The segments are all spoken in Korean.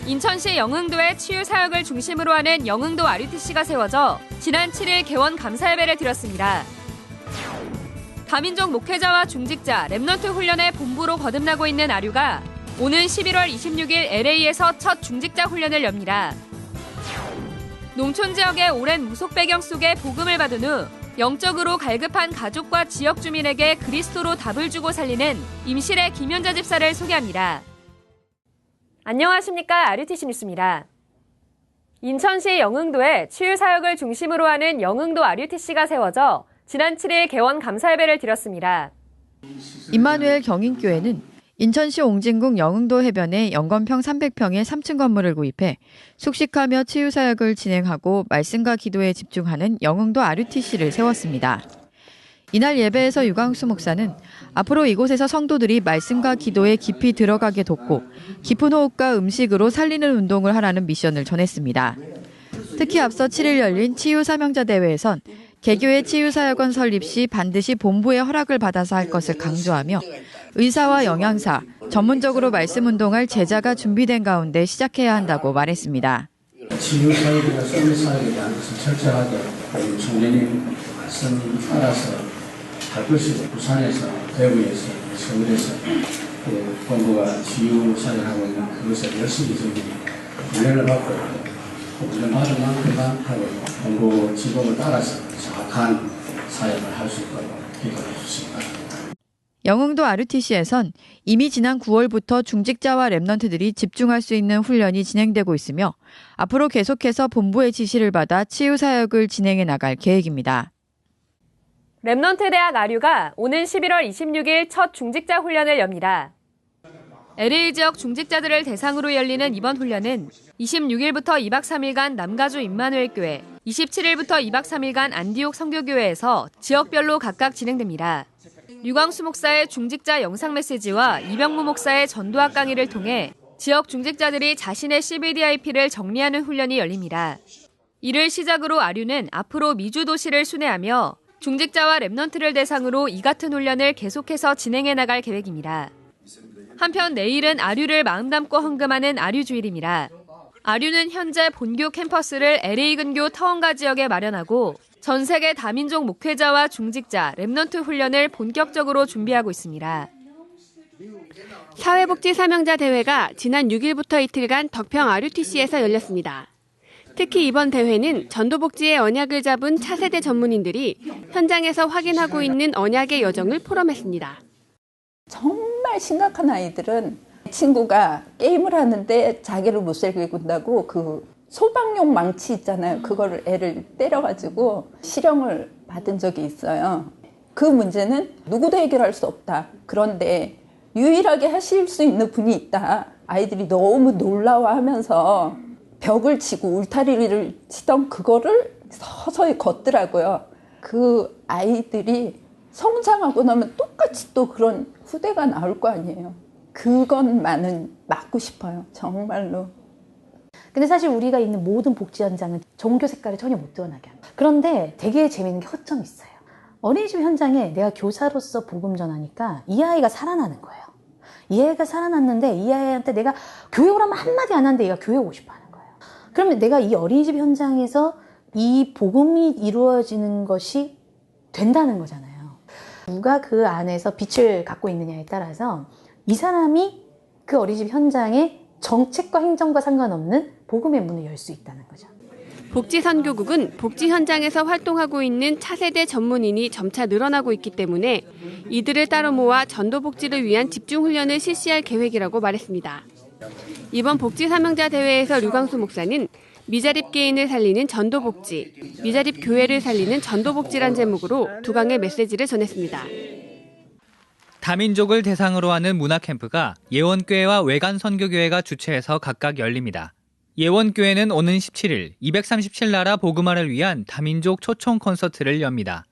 인천시 영흥도의 치유 사역을 중심으로 하는 영흥도 RUTC가 세워져 지난 7일 개원 감사 예배를 드렸습니다. 다민족 목회자와 중직자, 랩넌트 훈련의 본부로 거듭나고 있는 아류가 오는 11월 26일 LA에서 첫 중직자 훈련을 엽니다. 농촌 지역의 오랜 무속 배경 속에 복음을 받은 후 영적으로 갈급한 가족과 지역 주민에게 그리스도로 답을 주고 살리는 임실의 김현자 집사를 소개합니다. 안녕하십니까. RUTC 뉴스입니다. 인천시 영흥도에 치유 사역을 중심으로 하는 영흥도 RUTC가 세워져 지난 7일 개원 감사 예배를 드렸습니다. 임마누엘 경인교회는 인천시 옹진군 영흥도 해변에 연건평 300평의 3층 건물을 구입해 숙식하며 치유 사역을 진행하고 말씀과 기도에 집중하는 영흥도 RUTC를 세웠습니다. 이날 예배에서 유광수 목사는 앞으로 이곳에서 성도들이 말씀과 기도에 깊이 들어가게 돕고 깊은 호흡과 음식으로 살리는 운동을 하라는 미션을 전했습니다. 특히 앞서 7일 열린 치유 사명자 대회에선 개교회 치유사역원 설립 시 반드시 본부의 허락을 받아서 할 것을 강조하며 의사와 영양사, 전문적으로 말씀 운동할 제자가 준비된 가운데 시작해야 한다고 말했습니다. 치유사역이나 서비스사역에 대한 것을 철저하게 총장님 말씀 따라서 할 것이고 부산에서, 대구에서, 서울에서 본부가 치유사역을 하고 있는 그것을 열심히 저희 훈련을 받고 훈련 받은 만큼만 하고 본부 지도를 따라서 정확한 사역을 할 수 있도록 기도해 주시기 바랍니다. 영흥도 RUTC에선 이미 지난 9월부터 중직자와 랩넌트들이 집중할 수 있는 훈련이 진행되고 있으며 앞으로 계속해서 본부의 지시를 받아 치유 사역을 진행해 나갈 계획입니다. 랩넌트 대학 아류가 오는 11월 26일 첫 중직자 훈련을 엽니다. LA 지역 중직자들을 대상으로 열리는 이번 훈련은 26일부터 2박 3일간 남가주 임마누엘 교회, 27일부터 2박 3일간 안디옥 선교교회에서 지역별로 각각 진행됩니다. 유광수 목사의 중직자 영상 메시지와 이병무 목사의 전도학 강의를 통해 지역 중직자들이 자신의 CBDIP를 정리하는 훈련이 열립니다. 이를 시작으로 아류는 앞으로 미주 도시를 순회하며 중직자와 랩넌트를 대상으로 이 같은 훈련을 계속해서 진행해 나갈 계획입니다. 한편 내일은 아류를 마음 담고 헌금하는 아류주일입니다. 아류는 현재 본교 캠퍼스를 LA 근교 타원가 지역에 마련하고 전 세계 다민족 목회자와 중직자, 랩넌트 훈련을 본격적으로 준비하고 있습니다. 사회복지 사명자 대회가 지난 6일부터 이틀간 덕평 RUTC에서 열렸습니다. 특히 이번 대회는 전도복지의 언약을 잡은 차세대 전문인들이 현장에서 확인하고 있는 언약의 여정을 포럼했습니다. 정말 심각한 아이들은 친구가 게임을 하는데 자기를 못 살게 군다고 그 소방용 망치 있잖아요. 그거를 애를 때려가지고 실형을 받은 적이 있어요. 그 문제는 누구도 해결할 수 없다. 그런데 유일하게 하실 수 있는 분이 있다. 아이들이 너무 놀라워하면서 벽을 치고 울타리를 치던 그거를 서서히 걷더라고요. 그 아이들이 성장하고 나면 똑같이 또 그런 후대가 나올 거 아니에요. 그것만은 막고 싶어요. 정말로. 근데 사실 우리가 있는 모든 복지 현장은 종교 색깔을 전혀 못 드러나게 합니다. 그런데 되게 재밌는 게 허점이 있어요. 어린이집 현장에 내가 교사로서 복음 전하니까 이 아이가 살아나는 거예요. 이 아이가 살아났는데 이 아이한테 내가 교회 오라면 한마디 안 하는데 얘가 교회 오고 싶어 하는 거예요. 그러면 내가 이 어린이집 현장에서 이 복음이 이루어지는 것이 된다는 거잖아요. 누가 그 안에서 빛을 갖고 있느냐에 따라서 이 사람이 그 어린이집 현장에 정책과 행정과 상관없는 복음의 문을 열 수 있다는 거죠. 복지선교국은 복지 현장에서 활동하고 있는 차세대 전문인이 점차 늘어나고 있기 때문에 이들을 따로 모아 전도복지를 위한 집중훈련을 실시할 계획이라고 말했습니다. 이번 복지사명자 대회에서 류광수 목사는 미자립 개인을 살리는 전도복지, 미자립 교회를 살리는 전도복지란 제목으로 두 강의 메시지를 전했습니다. 다민족을 대상으로 하는 문화캠프가 예원교회와 외관선교교회가 주최해서 각각 열립니다. 예원교회는 오는 17일 237나라 복음화를 위한 다민족 초청 콘서트를 엽니다.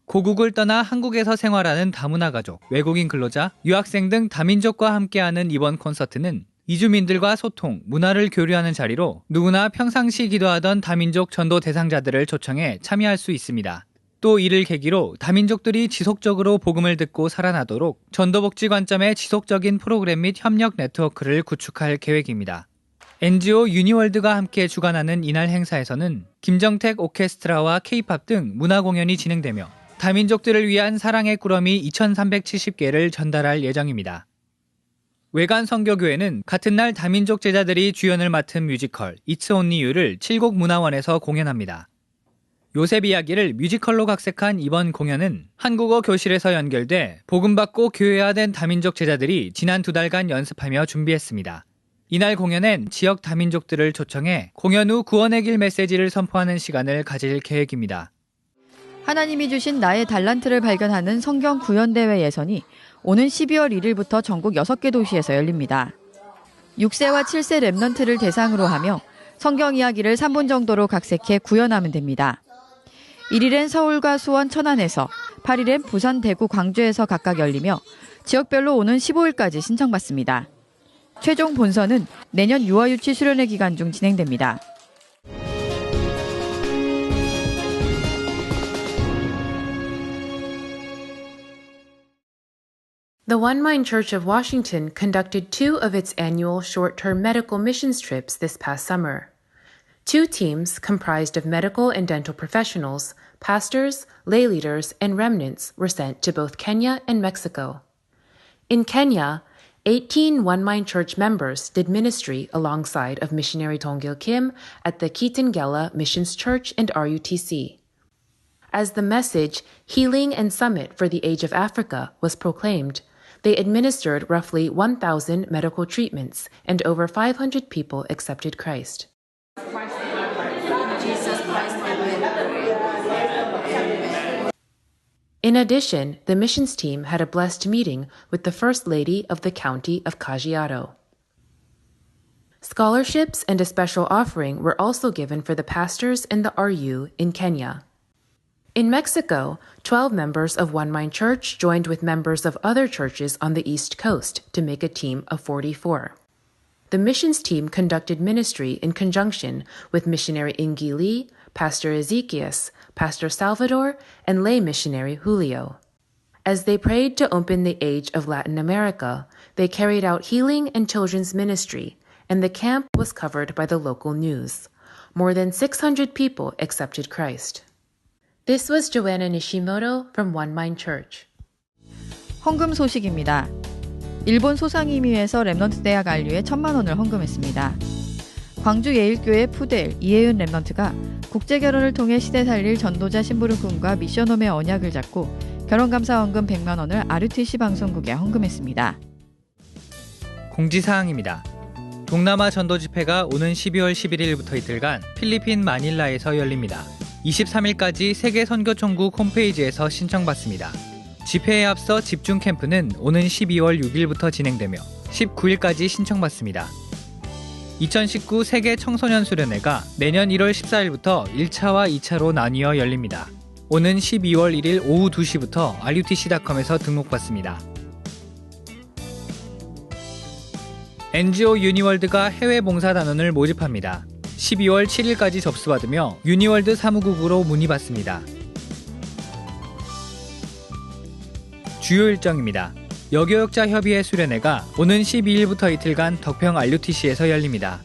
고국을 떠나 한국에서 생활하는 다문화 가족, 외국인 근로자, 유학생 등 다민족과 함께하는 이번 콘서트는 이주민들과 소통, 문화를 교류하는 자리로 누구나 평상시 기도하던 다민족 전도 대상자들을 초청해 참여할 수 있습니다. 또 이를 계기로 다민족들이 지속적으로 복음을 듣고 살아나도록 전도복지 관점의 지속적인 프로그램 및 협력 네트워크를 구축할 계획입니다. NGO 유니월드가 함께 주관하는 이날 행사에서는 김정택 오케스트라와 K-팝 등 문화 공연이 진행되며 다민족들을 위한 사랑의 꾸러미 2,370개를 전달할 예정입니다. 외관 선교교회는 같은 날 다민족 제자들이 주연을 맡은 뮤지컬 It's Only You를 칠곡문화원에서 공연합니다. 요셉 이야기를 뮤지컬로 각색한 이번 공연은 한국어 교실에서 연결돼 복음받고 교회화된 다민족 제자들이 지난 2달간 연습하며 준비했습니다. 이날 공연엔 지역 다민족들을 초청해 공연 후 구원의 길 메시지를 선포하는 시간을 가질 계획입니다. 하나님이 주신 나의 달란트를 발견하는 성경 구연대회 예선이 오는 12월 1일부터 전국 6개 도시에서 열립니다. 6세와 7세 랩넌트를 대상으로 하며 성경 이야기를 3분 정도로 각색해 구연하면 됩니다. 1일엔 서울과 수원, 천안에서, 8일엔 부산, 대구, 광주에서 각각 열리며 지역별로 오는 15일까지 신청받습니다. 최종 본선은 내년 유아 유치 수련회 기간 중 진행됩니다. The One Mind Church of Washington conducted 2 of its annual short-term medical missions trips this past summer. 2 teams comprised of medical and dental professionals, pastors, lay leaders, and remnants were sent to both Kenya and Mexico. In Kenya, 18 One Mind Church members did ministry alongside of missionary Donggil Kim at the Kitengela Missions Church and RUTC. As the message, Healing and Summit for the Age of Africa, was proclaimed, they administered roughly 1,000 medical treatments and over 500 people accepted Christ. In addition, the missions team had a blessed meeting with the First Lady of the County of Kajiado. Scholarships and a special offering were also given for the pastors and the RU in Kenya. In Mexico, 12 members of One Mind Church joined with members of other churches on the East Coast to make a team of 44. The missions team conducted ministry in conjunction with missionary Ingi Lee, Pastor Ezekias, Pastor Salvador, and lay missionary Julio. As they prayed to open the age of Latin America, they carried out healing and children's ministry, and the camp was covered by the local news. More than 600 people accepted Christ. This was Joanna Nishimoto from One Mind Church. 헌금 소식입니다. 일본 소상임의회에서 랩넌트 대학 안류에 1,000만 원을 헌금했습니다. 광주 예일교회 푸델 이혜은 랩넌트가 국제결혼을 통해 시대 살릴 전도자 심부름 꿈과 미션홈의 언약을 잡고 결혼감사헌금 100만 원을 RUTC 방송국에 헌금했습니다. 공지사항입니다. 동남아 전도집회가 오는 12월 11일부터 이틀간 필리핀 마닐라에서 열립니다. 23일까지 세계선교총국 홈페이지에서 신청받습니다. 집회에 앞서 집중 캠프는 오는 12월 6일부터 진행되며 19일까지 신청받습니다. 2019 세계 청소년 수련회가 내년 1월 14일부터 1차와 2차로 나뉘어 열립니다. 오는 12월 1일 오후 2시부터 rutc.com에서 등록받습니다. NGO 유니월드가 해외 봉사단원을 모집합니다. 12월 7일까지 접수받으며 유니월드 사무국으로 문의받습니다. 주요 일정입니다. 여교역자 협의회 수련회가 오는 12일부터 이틀간 덕평 RUTC에서 열립니다.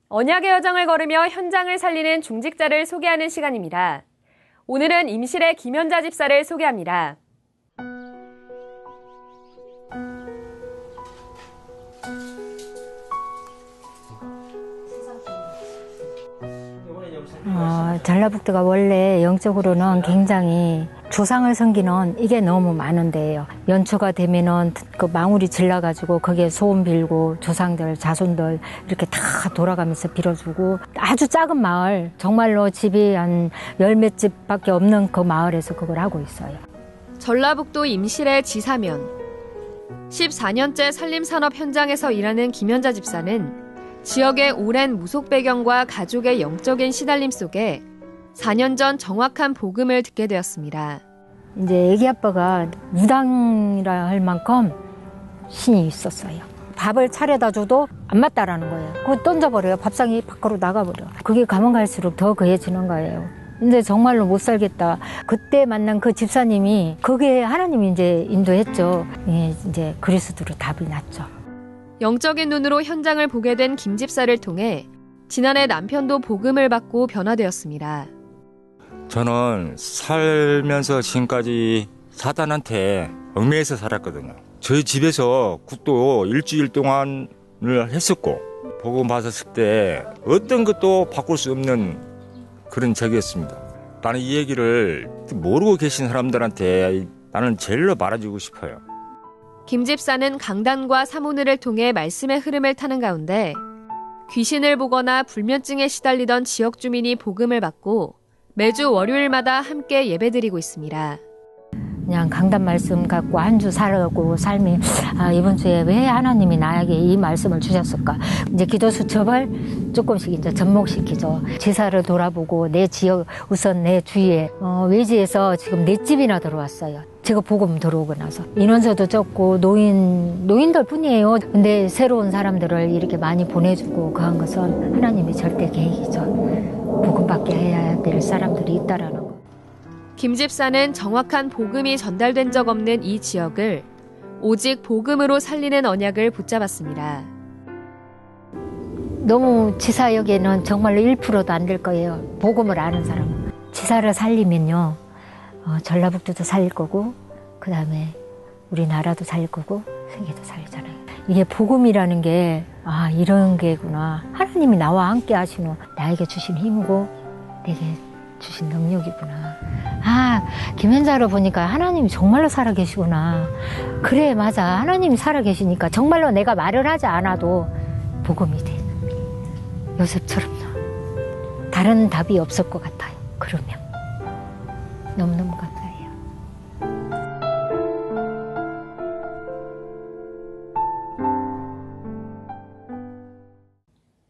언약의 여정을 걸으며 현장을 살리는 중직자를 소개하는 시간입니다. 오늘은 임실의 김현자 집사를 소개합니다. 전라북도가 원래 영적으로는 굉장히 조상을 섬기는 이게 너무 많은데요. 연초가 되면은 그 망울이 질러가지고 거기에 소원 빌고 조상들, 자손들 이렇게 다 돌아가면서 빌어주고 아주 작은 마을, 정말로 집이 한 10몇 집밖에 없는 그 마을에서 그걸 하고 있어요. 전라북도 임실의 지사면. 14년째 산림산업 현장에서 일하는 김현자 집사는 지역의 오랜 무속 배경과 가족의 영적인 시달림 속에 4년 전 정확한 복음을 듣게 되었습니다. 이제 애기 아빠가 무당이라 할 만큼 신이 있었어요. 밥을 차려다 줘도 안 맞다라는 거예요. 그거 던져버려요. 밥상이 밖으로 나가버려. 그게 가면 갈수록 더 거해지는 거예요. 근데 정말로 못 살겠다. 그때 만난 그 집사님이 거기에 하나님이 이제 인도했죠. 예, 이제 그리스도로 답이 났죠. 영적인 눈으로 현장을 보게 된 김 집사를 통해 지난해 남편도 복음을 받고 변화되었습니다. 저는 살면서 지금까지 사단한테 얽매여서 살았거든요. 저희 집에서 국도 일주일 동안을 했었고 복음 받았을 때 어떤 것도 바꿀 수 없는 그런 적이었습니다. 나는 이 얘기를 모르고 계신 사람들한테 나는 제일로 말해주고 싶어요. 김 집사는 강단과 사모늘을 통해 말씀의 흐름을 타는 가운데 귀신을 보거나 불면증에 시달리던 지역 주민이 복음을 받고 매주 월요일마다 함께 예배드리고 있습니다. 그냥 강단 말씀 갖고 한 주 살아가고 삶이 이번 주에 왜 하나님이 나에게 이 말씀을 주셨을까? 이제 기도 수첩을 조금씩 이제 접목시키죠. 지사를 돌아보고 내 지역 우선 내 주위에 외지에서 지금 4집이나 들어왔어요. 제가 복음 들어오고 나서 인원수도 적고 노인들 뿐이에요. 근데 새로운 사람들을 이렇게 많이 보내주고 그한 것은 하나님의 절대 계획이죠. 복음 받게 해야 될 사람들이 있다라는 거. 김 집사는 정확한 복음이 전달된 적 없는 이 지역을 오직 복음으로 살리는 언약을 붙잡았습니다. 너무 지사역에는 정말로 1%도 안 될 거예요. 복음을 아는 사람은. 지사를 살리면요. 전라북도도 살릴 거고 그 다음에 우리나라도 살릴 거고 세계도 살리잖아요. 이게 복음이라는 게 이런 게구나. 하나님이 나와 함께 하시는 나에게 주신 힘이고 내게 주신 능력이구나. 김현자를 보니까 하나님이 정말로 살아계시구나. 그래 맞아. 하나님이 살아계시니까 정말로 내가 말을 하지 않아도 복음이 돼. 요셉처럼 다른 답이 없을 것 같아요. 그러면 너무너무 감사해요.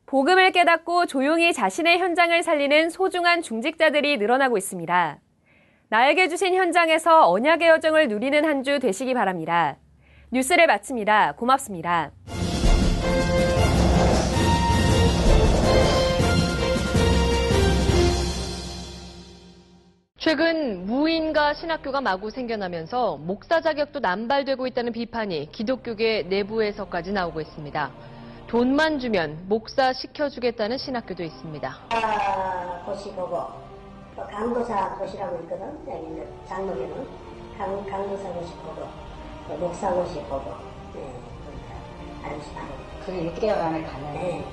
복음을 깨닫고 조용히 자신의 현장을 살리는 소중한 중직자들이 늘어나고 있습니다. 나에게 주신 현장에서 언약의 여정을 누리는 한 주 되시기 바랍니다. 뉴스를 마칩니다. 고맙습니다. 최근 무인가 신학교가 마구 생겨나면서 목사 자격도 남발되고 있다는 비판이 기독교계 내부에서까지 나오고 있습니다. 돈만 주면 목사 시켜주겠다는 신학교도 있습니다. 고시 보고 또 강도사 고시라고 있거든. 여기 장로교는 강도사 고시 보고 또 목사 고시 보고 아름시하고 그게 6개월 안에 가면 네.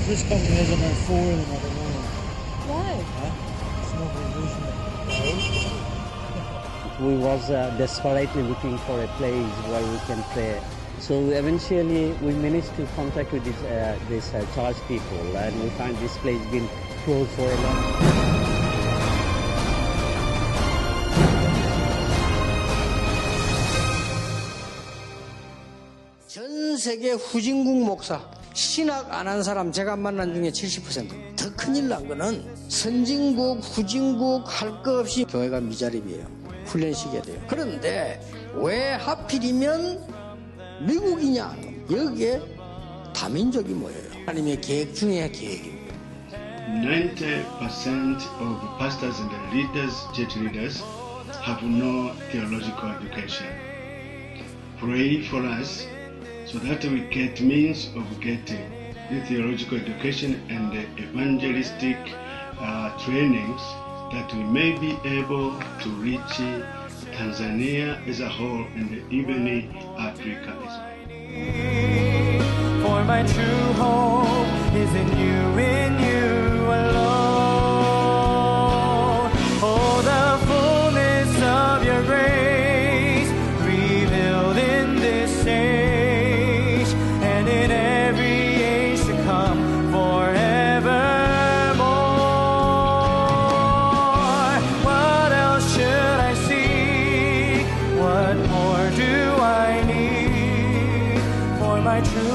This company has about 4 of them at the moment. Why? It's not revolutionary. We was desperately looking for a place where we can play. So eventually we managed to contact with these church people, and we find this place been closed for a long time. 전 세계 후진국 목사, 신학 안 한 사람 제가 만난 중에 70%. 더 큰일 난 거는 선진국, 후진국 할 거 없이 교회가 미자립이에요. 훈련시켜야 돼요. 그런데 왜 하필이면 미국이냐? 여기에 다민족이 모여요. 하나님의 계획 중에 계획입니다. 90% of pastors and the leaders, church leaders, have no theological education. Pray for us so that we get means of getting the theological education and the evangelistic trainings that we may be able to reach Tanzania as a whole and even Africa as well. For my true hope is in you alone. Oh, the fullness of your grace my truth.